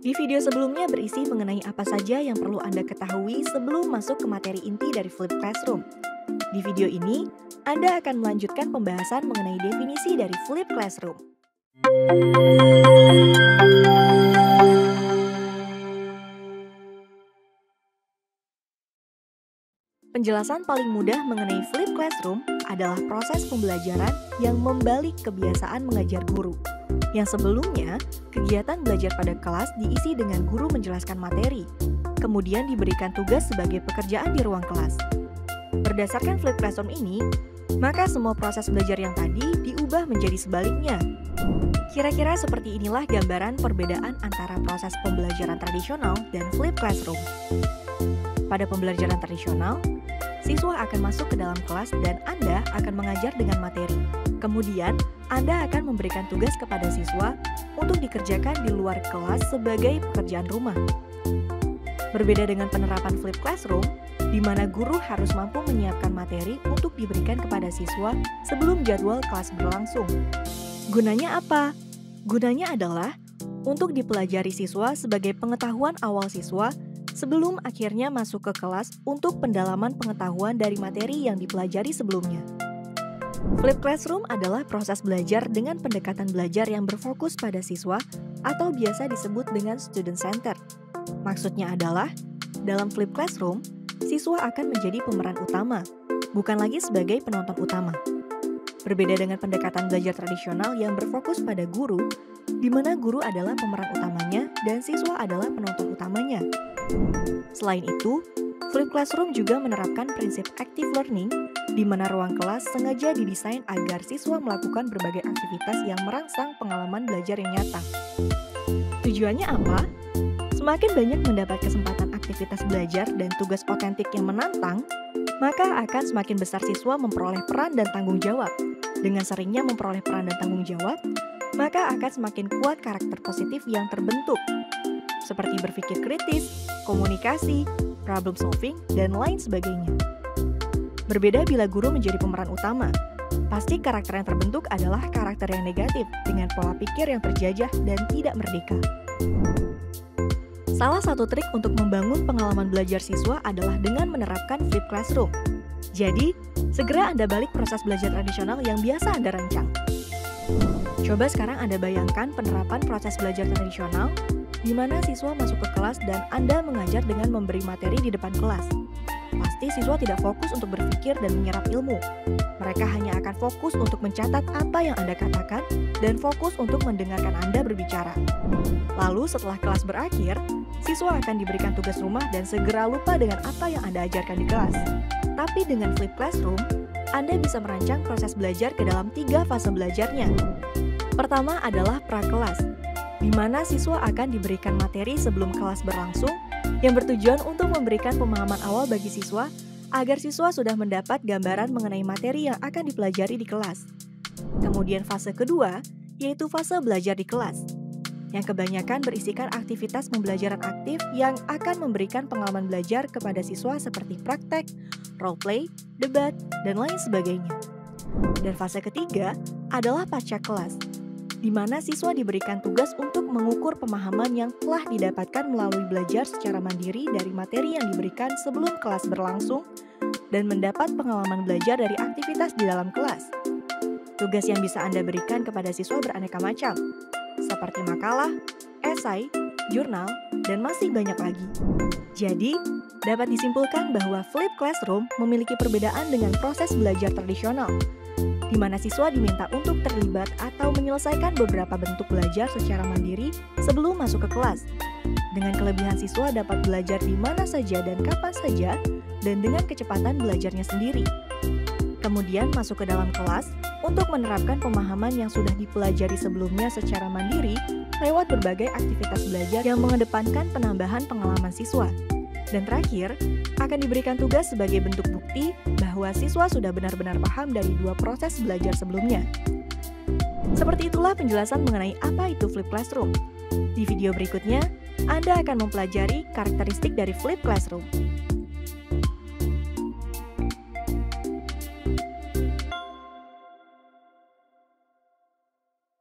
Di video sebelumnya berisi mengenai apa saja yang perlu Anda ketahui sebelum masuk ke materi inti dari Flipped Classroom. Di video ini, Anda akan melanjutkan pembahasan mengenai definisi dari Flipped Classroom. Penjelasan paling mudah mengenai Flipped Classroom adalah proses pembelajaran yang membalik kebiasaan mengajar guru. Yang sebelumnya, kegiatan belajar pada kelas diisi dengan guru menjelaskan materi, kemudian diberikan tugas sebagai pekerjaan di ruang kelas. Berdasarkan Flipped Classroom ini, maka semua proses belajar yang tadi diubah menjadi sebaliknya. Kira-kira seperti inilah gambaran perbedaan antara proses pembelajaran tradisional dan Flipped Classroom. Pada pembelajaran tradisional, siswa akan masuk ke dalam kelas dan Anda akan mengajar dengan materi. Kemudian, Anda akan memberikan tugas kepada siswa untuk dikerjakan di luar kelas sebagai pekerjaan rumah. Berbeda dengan penerapan Flipped Classroom, di mana guru harus mampu menyiapkan materi untuk diberikan kepada siswa sebelum jadwal kelas berlangsung. Gunanya apa? Gunanya adalah untuk dipelajari siswa sebagai pengetahuan awal siswa sebelum akhirnya masuk ke kelas untuk pendalaman pengetahuan dari materi yang dipelajari sebelumnya. Flipped Classroom adalah proses belajar dengan pendekatan belajar yang berfokus pada siswa atau biasa disebut dengan student center. Maksudnya adalah, dalam Flipped Classroom, siswa akan menjadi pemeran utama, bukan lagi sebagai penonton utama. Berbeda dengan pendekatan belajar tradisional yang berfokus pada guru, di mana guru adalah pemeran utamanya dan siswa adalah penonton utamanya. Selain itu, Flipped Classroom juga menerapkan prinsip active learning, di mana ruang kelas sengaja didesain agar siswa melakukan berbagai aktivitas yang merangsang pengalaman belajar yang nyata. Tujuannya apa? Semakin banyak mendapat kesempatan aktivitas belajar dan tugas otentik yang menantang, maka akan semakin besar siswa memperoleh peran dan tanggung jawab. Dengan seringnya memperoleh peran dan tanggung jawab, maka akan semakin kuat karakter positif yang terbentuk, seperti berpikir kritis, komunikasi, problem solving, dan lain sebagainya. Berbeda bila guru menjadi pemeran utama. Pasti karakter yang terbentuk adalah karakter yang negatif, dengan pola pikir yang terjajah dan tidak merdeka. Salah satu trik untuk membangun pengalaman belajar siswa adalah dengan menerapkan Flipped Classroom. Jadi, segera Anda balik proses belajar tradisional yang biasa Anda rancang. Coba sekarang Anda bayangkan penerapan proses belajar tradisional, di mana siswa masuk ke kelas dan Anda mengajar dengan memberi materi di depan kelas. Pasti siswa tidak fokus untuk berpikir dan menyerap ilmu. Mereka hanya akan fokus untuk mencatat apa yang Anda katakan dan fokus untuk mendengarkan Anda berbicara. Lalu setelah kelas berakhir, siswa akan diberikan tugas rumah dan segera lupa dengan apa yang Anda ajarkan di kelas. Tapi dengan Flipped Classroom, Anda bisa merancang proses belajar ke dalam 3 fase belajarnya. Pertama adalah pra-kelas, di mana siswa akan diberikan materi sebelum kelas berlangsung yang bertujuan untuk memberikan pemahaman awal bagi siswa agar siswa sudah mendapat gambaran mengenai materi yang akan dipelajari di kelas. Kemudian fase kedua, yaitu fase belajar di kelas, yang kebanyakan berisikan aktivitas pembelajaran aktif yang akan memberikan pengalaman belajar kepada siswa seperti praktek, role-play, debat, dan lain sebagainya. Dan fase ketiga adalah pasca kelas, di mana siswa diberikan tugas untuk mengukur pemahaman yang telah didapatkan melalui belajar secara mandiri dari materi yang diberikan sebelum kelas berlangsung dan mendapat pengalaman belajar dari aktivitas di dalam kelas. Tugas yang bisa Anda berikan kepada siswa beraneka macam, seperti makalah, esai, jurnal, dan masih banyak lagi. Jadi, dapat disimpulkan bahwa Flipped Classroom memiliki perbedaan dengan proses belajar tradisional, di mana siswa diminta untuk terlibat atau menyelesaikan beberapa bentuk belajar secara mandiri sebelum masuk ke kelas. Dengan kelebihan siswa dapat belajar di mana saja dan kapan saja, dan dengan kecepatan belajarnya sendiri. Kemudian masuk ke dalam kelas untuk menerapkan pemahaman yang sudah dipelajari sebelumnya secara mandiri lewat berbagai aktivitas belajar yang mengedepankan penambahan pengalaman siswa. Dan terakhir, akan diberikan tugas sebagai bentuk bukti bahwa siswa sudah benar-benar paham dari 2 proses belajar sebelumnya. Seperti itulah penjelasan mengenai apa itu Flipped Classroom. Di video berikutnya, Anda akan mempelajari karakteristik dari Flipped Classroom.